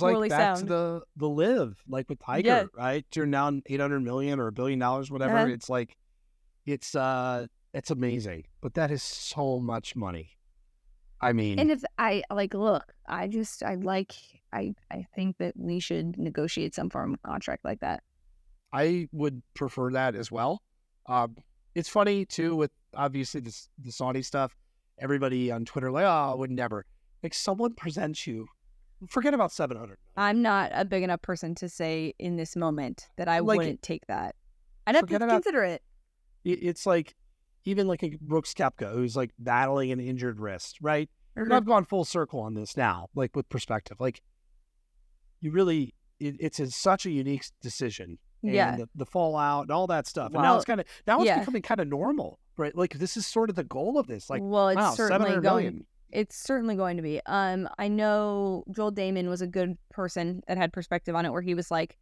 back sound. To the live, with Tiger, right? Turn down $800 million or $1 billion, whatever. Uh-huh. It's amazing, but that is so much money. I mean, and if I think that we should negotiate some form of contract like that. I would prefer that as well. It's funny too with obviously the Saudi stuff. Everybody on Twitter I would never. Someone presents you. Forget about 700. I'm not a big enough person to say in this moment that I wouldn't take that. I'd have to consider it. It's even a Brooks Koepka who's battling an injured wrist, right? Mm-hmm. I've gone full circle on this now, with perspective. You really, it's such a unique decision. And the fallout and all that stuff. And now it's becoming kind of normal, right? This is sort of the goal of this. It's certainly going. It's certainly going to be. I know Joel Damon was a good person that had perspective on it, where he was like,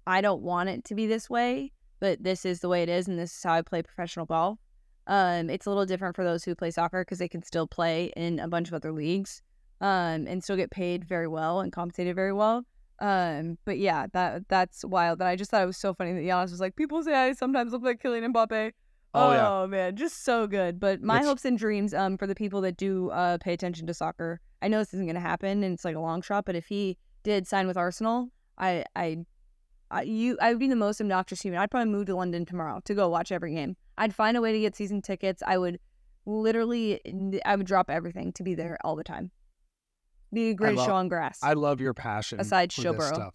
I don't want it to be this way, but this is the way it is, and this is how I play professional golf. It's a little different for those who play soccer because they can still play in a bunch of other leagues, and still get paid very well and compensated very well. But yeah, that's wild. And I just thought it was so funny that Giannis was like, people say I sometimes look like Kylian Mbappe. Oh, man, just so good. But my hopes and dreams for the people that do pay attention to soccer, I know this isn't going to happen and it's like a long shot, but if he did sign with Arsenal, I would be the most obnoxious human. I'd probably move to London tomorrow to go watch every game. I'd find a way to get season tickets. I would drop everything to be there all the time. Be a great show on grass. I love your passion aside for Joe this Burrow. Stuff.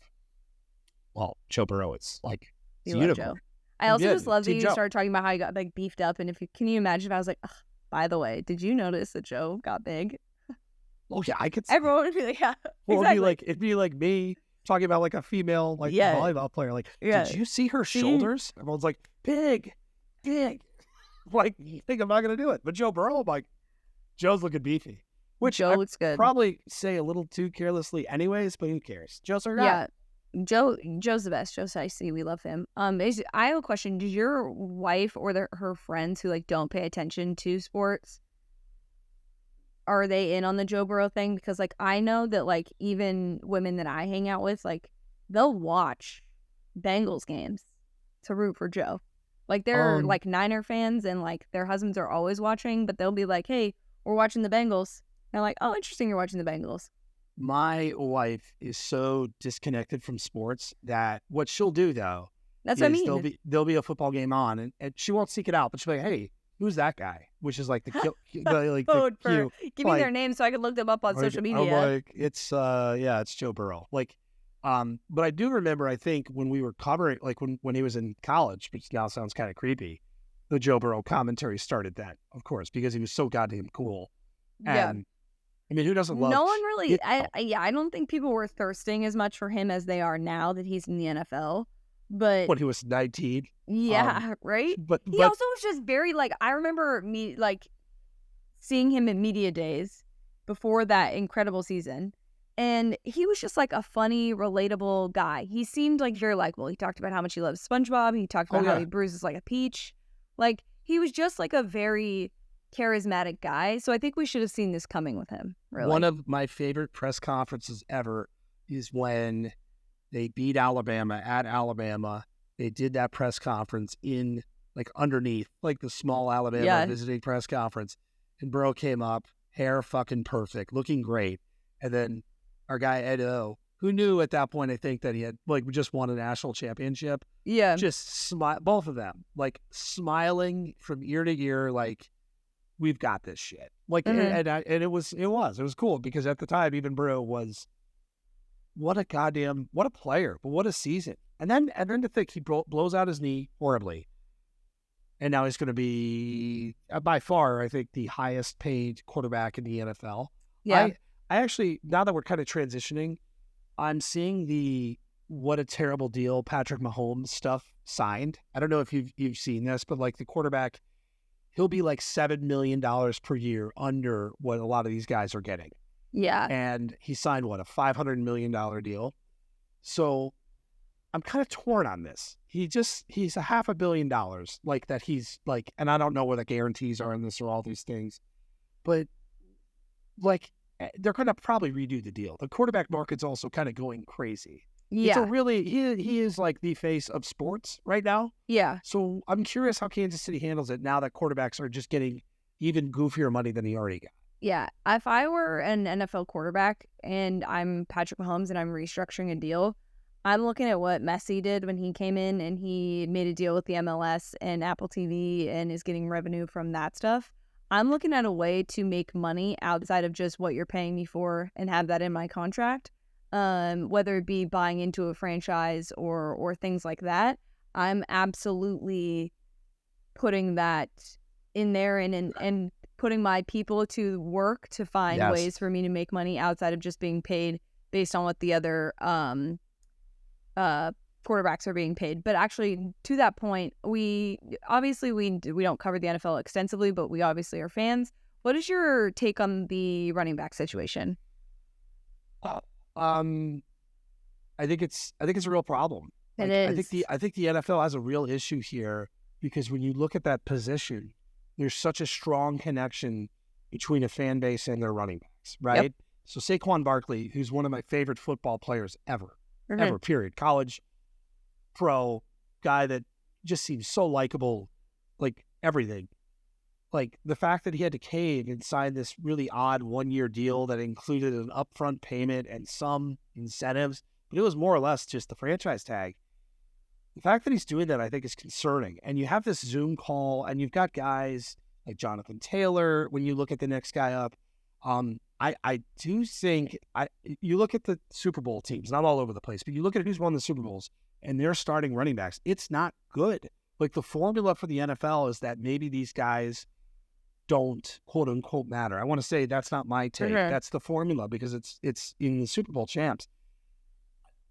Well, Joe Burrow, it's like you love Joe. I also just love that you started talking about how he got like beefed up, and can you imagine if I was like, by the way, did you notice that Joe got big? Oh yeah, I could. Everyone would be like, yeah. Well, exactly. it'd be like me talking about like a female volleyball player. Like, did you see her shoulders? Everyone's like, big. Like, you think I'm not gonna do it? But Joe Burrow, I'm like, Joe's looking beefy. Which Joe looks good. Probably say a little too carelessly, anyways. But who cares? Joe's our guy. Yeah. Joe's the best. Joe's icy. We love him. I have a question. Does your wife or her friends who like don't pay attention to sports, are they in on the Joe Burrow thing? Because like I know that like even women that I hang out with, like they'll watch Bengals games to root for Joe. Like they're like Niner fans and like their husbands are always watching, but they'll be like, "Hey, we're watching the Bengals." And I'm like, "Oh, interesting. You're watching the Bengals." My wife is so disconnected from sports that what she'll do though, that's what I mean. There'll be a football game on, and she won't seek it out, but she'll be like, "Hey, who's that guy?" Which is like the give me their name so I can look them up on social media. I'm like, it's Joe Burrow. Like, but I do remember, I think when we were covering, like when he was in college, which now sounds kind of creepy, the Joe Burrow commentary started then, of course, because he was so goddamn cool. And I mean, who doesn't love? No one really. I don't think people were thirsting as much for him as they are now that he's in the NFL. But when he was 19, right. But he also was just very like. I remember me like seeing him at media days before that incredible season, and he was just like a funny, relatable guy. He seemed like very likable. He talked about how much he loves SpongeBob. He talked about how he bruises like a peach. Like he was just like a very charismatic guy. So I think we should have seen this coming with him. Really. One of my favorite press conferences ever is when they beat Alabama at Alabama. They did that press conference in like underneath like the small Alabama visiting press conference, and Burrow came up, hair fucking perfect, looking great, and then our guy Ed O, who knew at that point I think that he had like just won a national championship, just both of them like smiling from ear to ear, like, we've got this shit. Like, and it was cool because at the time, even Burrow was, what a player, but what a season. And then to think he blows out his knee horribly. And now he's going to be, by far, I think, the highest paid quarterback in the NFL. Yeah. I actually, now that we're kind of transitioning, I'm seeing what a terrible deal Patrick Mahomes stuff signed. I don't know if you've seen this, but like the quarterback, he'll be like $7 million per year under what a lot of these guys are getting. Yeah. And he signed, a $500 million deal. So I'm kind of torn on this. He's $500 million, like that he's like, and I don't know what the guarantees are in this or all these things, but like they're going to probably redo the deal. The quarterback market's also kind of going crazy. Yeah. He is like the face of sports right now. Yeah. So I'm curious how Kansas City handles it now that quarterbacks are just getting even goofier money than he already got. Yeah. If I were an NFL quarterback and I'm Patrick Mahomes and I'm restructuring a deal, I'm looking at what Messi did when he came in and he made a deal with the MLS and Apple TV and is getting revenue from that stuff. I'm looking at a way to make money outside of just what you're paying me for and have that in my contract. Whether it be buying into a franchise or things like that, I'm absolutely putting that in there and putting my people to work to find ways for me to make money outside of just being paid based on what the other quarterbacks are being paid. But actually, to that point, we don't cover the NFL extensively, but we obviously are fans. What is your take on the running back situation? I think it's a real problem. It is. I think the NFL has a real issue here because when you look at that position, there's such a strong connection between a fan base and their running backs, right? Yep. So Saquon Barkley, who's one of my favorite football players ever, period. College, pro, guy that just seems so likable, like everything. Like the fact that he had to cave and sign this really odd 1-year deal that included an upfront payment and some incentives, but it was more or less just the franchise tag. The fact that he's doing that, I think, is concerning. And you have this Zoom call, and you've got guys like Jonathan Taylor. When you look at the next guy up, I do think you look at the Super Bowl teams, not all over the place, but you look at who's won the Super Bowls, and they're starting running backs. It's not good. Like the formula for the NFL is that maybe these guys don't quote unquote matter. I want to say that's not my take. That's the formula because it's in the Super Bowl champs.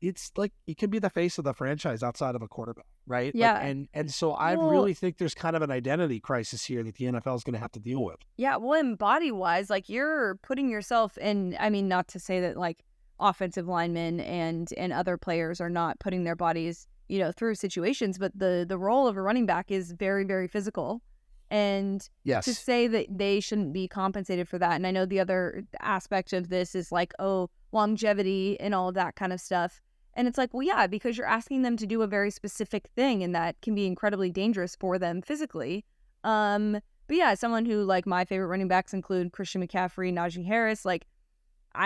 It's like it can be the face of the franchise outside of a quarterback, right? Yeah. Like, and so I really think there's kind of an identity crisis here that the NFL is going to have to deal with. Yeah, well, and body-wise, like you're putting yourself in, I mean, not to say that like offensive linemen and other players are not putting their bodies, through situations, but the role of a running back is very, very physical. And yes, to say that they shouldn't be compensated for that. And I know the other aspect of this is like, longevity and all of that kind of stuff. And it's like, well, yeah, because you're asking them to do a very specific thing and that can be incredibly dangerous for them physically. But yeah, someone who like my favorite running backs include Christian McCaffrey, Najee Harris, like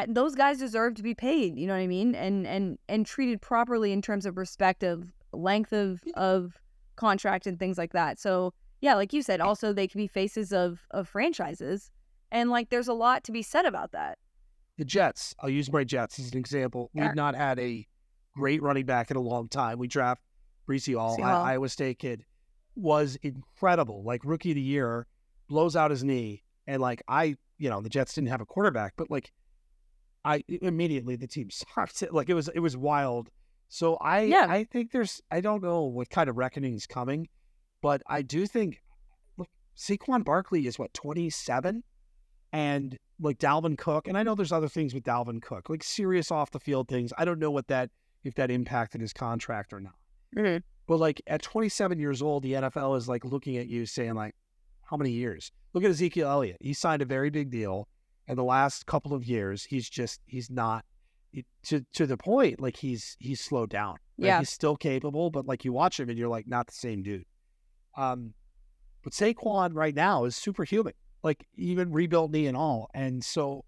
those guys deserve to be paid, you know what I mean? And treated properly in terms of respect of length of contract and things like that. So yeah, like you said, also they can be faces of franchises. And like there's a lot to be said about that. The Jets, I'll use my Jets as an example. We've not had a great running back in a long time. We draft Breece Hall, Iowa State kid, was incredible. Like rookie of the year, blows out his knee. And like the Jets didn't have a quarterback, but like immediately the team sucked. Like it was wild. So I think I don't know what kind of reckoning is coming, but I do think look, Saquon Barkley is 27? And like Dalvin Cook, and I know there's other things with Dalvin Cook, like serious off the field things. I don't know if that impacted his contract or not. Mm-hmm. But like at 27 years old, the NFL is like looking at you saying like, how many years? Look at Ezekiel Elliott. He signed a very big deal. And the last couple of years, he's not to the point, like he's slowed down. Right? Yeah. He's still capable, but like you watch him and you're like, not the same dude. But Saquon right now is superhuman, like even rebuilt knee and all. And so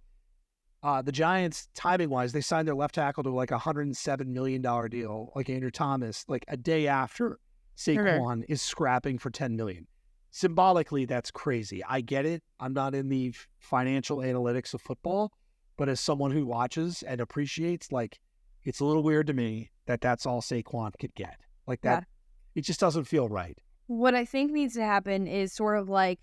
the Giants, timing-wise, they signed their left tackle to like a $107 million deal, like Andrew Thomas, like a day after Saquon is scrapping for $10 million. Symbolically, that's crazy. I get it. I'm not in the financial analytics of football, but as someone who watches and appreciates, like it's a little weird to me that that's all Saquon could get. Like that, It just doesn't feel right. What I think needs to happen is sort of like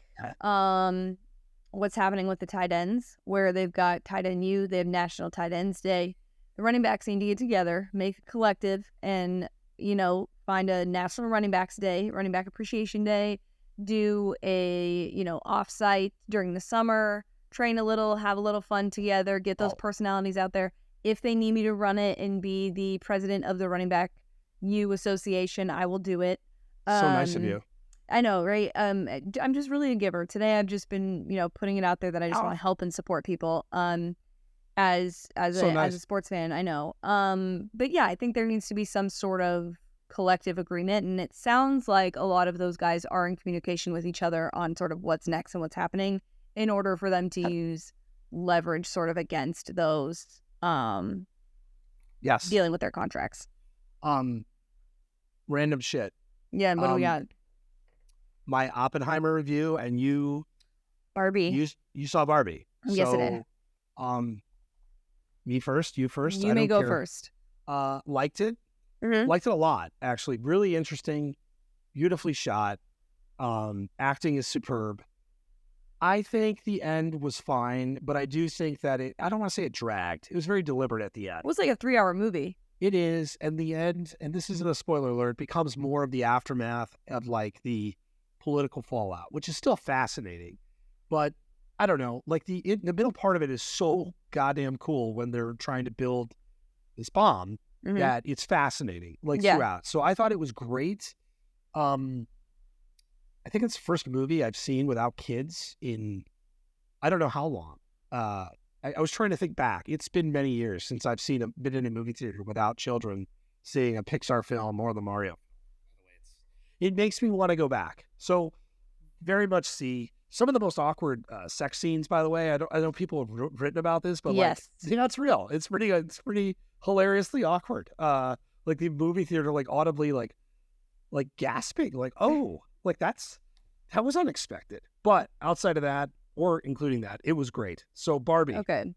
what's happening with the tight ends, where they've got tight end U, they have National Tight Ends Day. The running backs need to get together, make a collective, and, find a National Running Backs Day, Running Back Appreciation Day, do a, off-site during the summer, train a little, have a little fun together, get those personalities out there. If they need me to run it and be the president of the Running Back U Association, I will do it. So nice of you. I know, right? I'm just really a giver. Today I've just been, putting it out there that I just want to help and support people. As a sports fan, I know. But yeah, I think there needs to be some sort of collective agreement, and it sounds like a lot of those guys are in communication with each other on sort of what's next and what's happening in order for them to use leverage sort of against those dealing with their contracts. Random shit. Yeah, and what do we got? My Oppenheimer review, and you Barbie. You saw Barbie. Yes, I did. Me first, you first. You may go first. Liked it. Mm-hmm. Liked it a lot, actually. Really interesting, beautifully shot. Acting is superb. I think the end was fine, but I do think that I don't want to say it dragged. It was very deliberate at the end. It was like a 3-hour movie. It is, and the end, and this isn't a spoiler alert, becomes more of the aftermath of like the political fallout, which is still fascinating. But I don't know, like the middle part of it is so goddamn cool when they're trying to build this bomb that it's fascinating, like throughout. So I thought it was great. I think it's the first movie I've seen without kids in I don't know how long. I was trying to think back. It's been many years since I've been in a movie theater without children seeing a Pixar film or the Mario. It makes me want to go back. So very much see some of the most awkward sex scenes, by the way. I know people have written about this, but it's real. It's pretty hilariously awkward. Like the movie theater, like audibly, like gasping, like, oh, like that was unexpected. But outside of that, or including that, it was great. So Barbie. Okay. Good?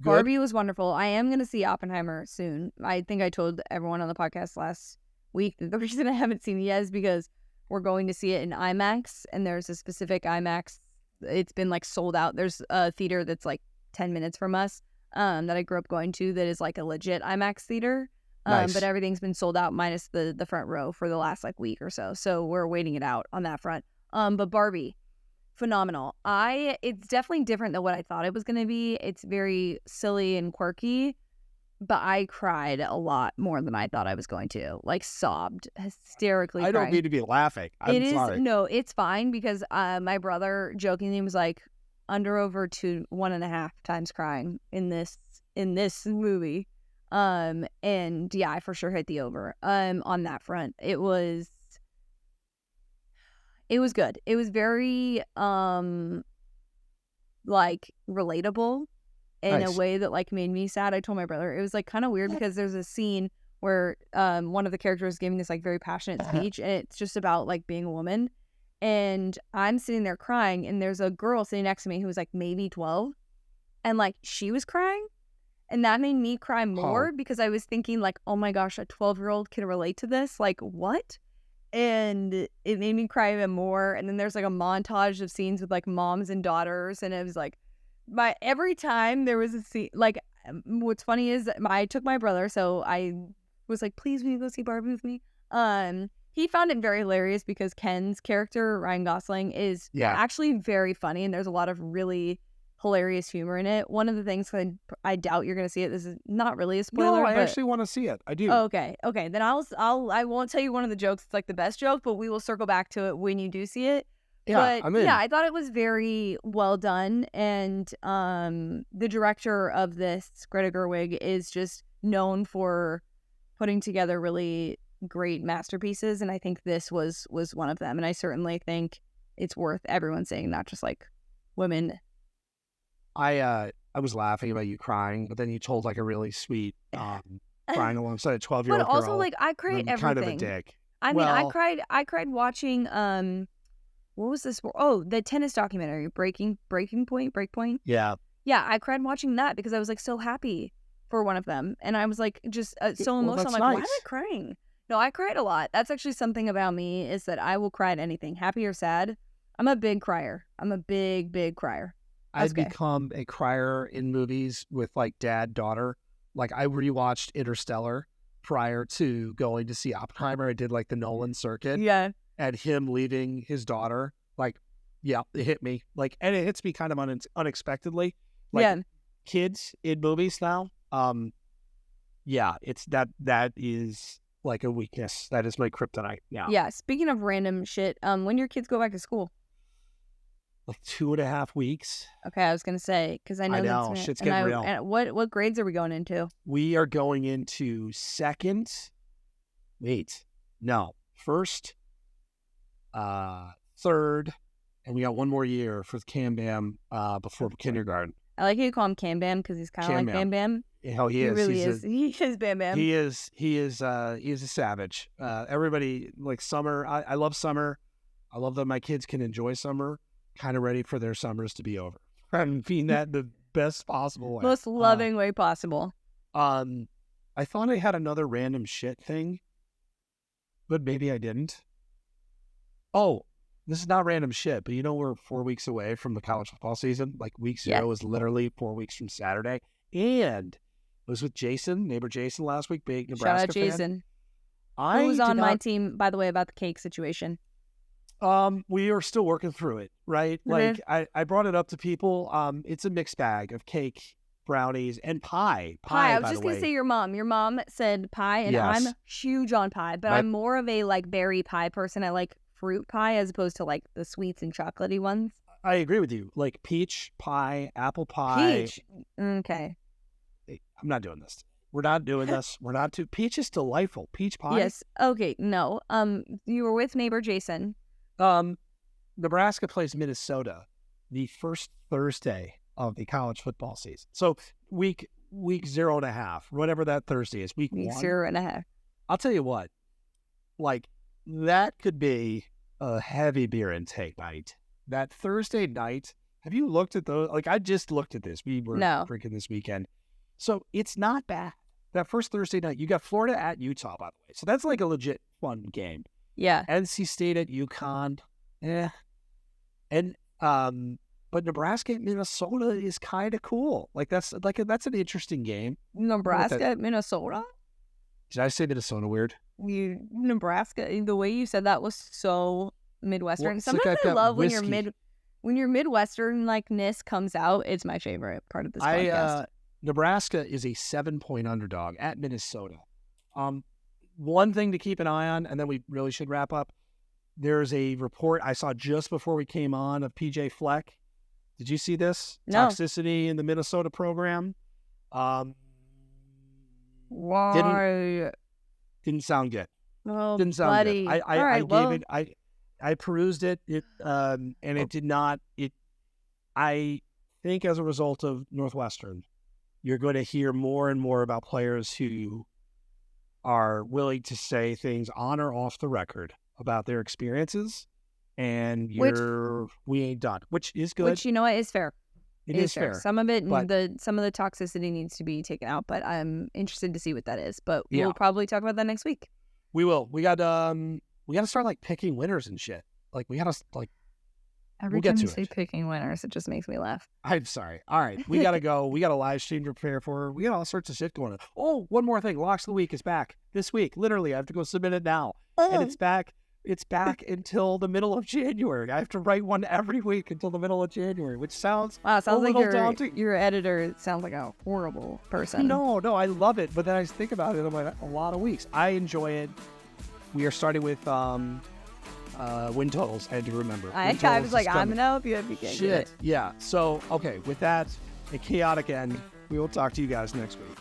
Barbie was wonderful. I am going to see Oppenheimer soon. I think I told everyone on the podcast last week that the reason I haven't seen it yet is because we're going to see it in IMAX, and there's a specific IMAX. It's been like sold out. There's a theater that's like 10 minutes from us that I grew up going to that is like a legit IMAX theater. Nice. But everything's been sold out minus the front row for the last like week or so. So we're waiting it out on that front. But Barbie, phenomenal. It's definitely different than what I thought it was going to be. It's very silly and quirky, but I cried a lot more than I thought I was going to. Like sobbed hysterically. I don't mean to be laughing. I'm sorry. No, it's fine because my brother jokingly was like over 1.5 times crying in this movie. And yeah, I for sure hit the over on that front. It was good. It was very like relatable in a way that like made me sad. I told my brother it was like kind of weird because there's a scene where one of the characters is giving this like very passionate speech, and it's just about like being a woman, and I'm sitting there crying, and there's a girl sitting next to me who was like maybe 12, and like she was crying, and that made me cry more because I was thinking like, oh my gosh, a 12-year-old can relate to this, like what? And it made me cry even more. And then there's like a montage of scenes with like moms and daughters, and it was like every time there was a scene, like what's funny is I took my brother, so I was like, please will you go see Barbie with me? He found it very hilarious because Ken's character, Ryan Gosling, is actually very funny, and there's a lot of really hilarious humor in it. One of the things, I doubt you're going to see it. This is not really a spoiler. No, I actually want to see it. I do. Okay. Then I won't tell you one of the jokes. It's like the best joke, but we will circle back to it when you do see it. Yeah, but I'm in. Yeah, I thought it was very well done, and the director of this, Greta Gerwig, is just known for putting together really great masterpieces, and I think this was one of them. And I certainly think it's worth everyone seeing, not just like women. I was laughing about you crying, but then you told like a really sweet crying alongside a 12-year-old But also girl. like I cried everything. Kind of a dick. I mean, I cried watching what was this? Oh, the tennis documentary, Breakpoint. Yeah. Yeah, I cried watching that because I was like so happy for one of them, and I was like just so emotional. I'm like, why am I crying? No, I cried a lot. That's actually something about me, is that I will cry at anything, happy or sad. I'm a big crier. I'm a big crier. I've become a crier in movies with like dad-daughter. Like I rewatched Interstellar prior to going to see Oppenheimer. I did like the Nolan circuit. Yeah. And him leaving his daughter, like, yeah, it hit me. Like, and it hits me kind of unexpectedly. Like kids in movies now. Yeah, it's that is like a weakness. That is my kryptonite. Yeah. Yeah. Speaking of random shit, when your kids go back to school? Like 2.5 weeks. Okay, I was gonna say because I know shit's getting real. And what grades are we going into? We are going into first, third, and we got one more year for Cam Bam before kindergarten. I like how you call him Cam Bam because he's kind of like Bam Bam. Hell, he is. He really is. He is Bam Bam. He is a savage. Everybody like summer. I love summer. I love that my kids can enjoy summer. Kind of ready for their summers to be over. I'm being that in the best possible way. Most loving way possible. I thought I had another random shit thing, but maybe I didn't. Oh, this is not random shit, but you know we're 4 weeks away from the college football season. Like week 0 is literally 4 weeks from Saturday. And I was with neighbor Jason last week, big Nebraska Shout out Jason. fan. Who was on my team, by the way, about the cake situation. We are still working through it, right? Mm-hmm. Like I brought it up to people. It's a mixed bag of cake, brownies, and pie. Pie. I was by just the gonna way. say your mom. Your mom said pie, and Yes. I'm huge on pie, but I'm more of a like berry pie person. I like fruit pie as opposed to like the sweets and chocolatey ones. I agree with you. Like peach pie, apple pie. Peach. Okay. I'm not doing this. We're not doing this. We're not too. Peach is delightful. Peach pie. Yes. Okay. No. You were with neighbor Jason. Nebraska plays Minnesota the first Thursday of the college football season. So week 0.5, whatever that Thursday is, week 1. 0.5. I'll tell you what, like that could be a heavy beer intake night. That Thursday night, have you looked at those? Like I just looked at this. We were drinking this weekend. So it's not bad. That first Thursday night, you got Florida at Utah, by the way. So that's like a legit fun game. Yeah. NC State at UConn. And but Nebraska at Minnesota is kind of cool. Like that's an interesting game. Nebraska at Minnesota? Did I say Minnesota weird? Nebraska, the way you said that was so Midwestern. Well, Sometimes I love when whiskey. when your Midwestern likeness comes out. It's my favorite part of this podcast. Nebraska is a 7-point underdog at Minnesota. One thing to keep an eye on, and then we really should wrap up. There's a report I saw just before we came on of PJ Fleck. Did you see this? No. Toxicity in the Minnesota program. Why? Didn't sound good. Oh, didn't sound buddy. good. I perused it. And it did not. I think as a result of Northwestern, you're going to hear more and more about players who are willing to say things on or off the record about their experiences, and we ain't done, which is good. Which, you know what, is fair. It is fair. Some of it, some of the toxicity needs to be taken out, but I'm interested to see what that is. But we'll probably talk about that next week. We will. We got to start like picking winners and shit. Like we got to like. Every time you say picking winners, it just makes me laugh. I'm sorry. All right, we gotta go. We got a live stream to prepare for. We got all sorts of shit going on. Oh, one more thing. Locks of the Week is back this week. Literally, I have to go submit it now, and it's back. It's back until the middle of January. I have to write one every week until the middle of January, which sounds sounds like daunting. Your editor sounds like a horrible person. No, I love it, but then I think about it. I'm like, a lot of weeks. I enjoy it. We are starting with win totals. I had to remember. I was like, I'm gonna help you if you can. Shit. Yeah. So okay, with that, a chaotic end. We will talk to you guys next week.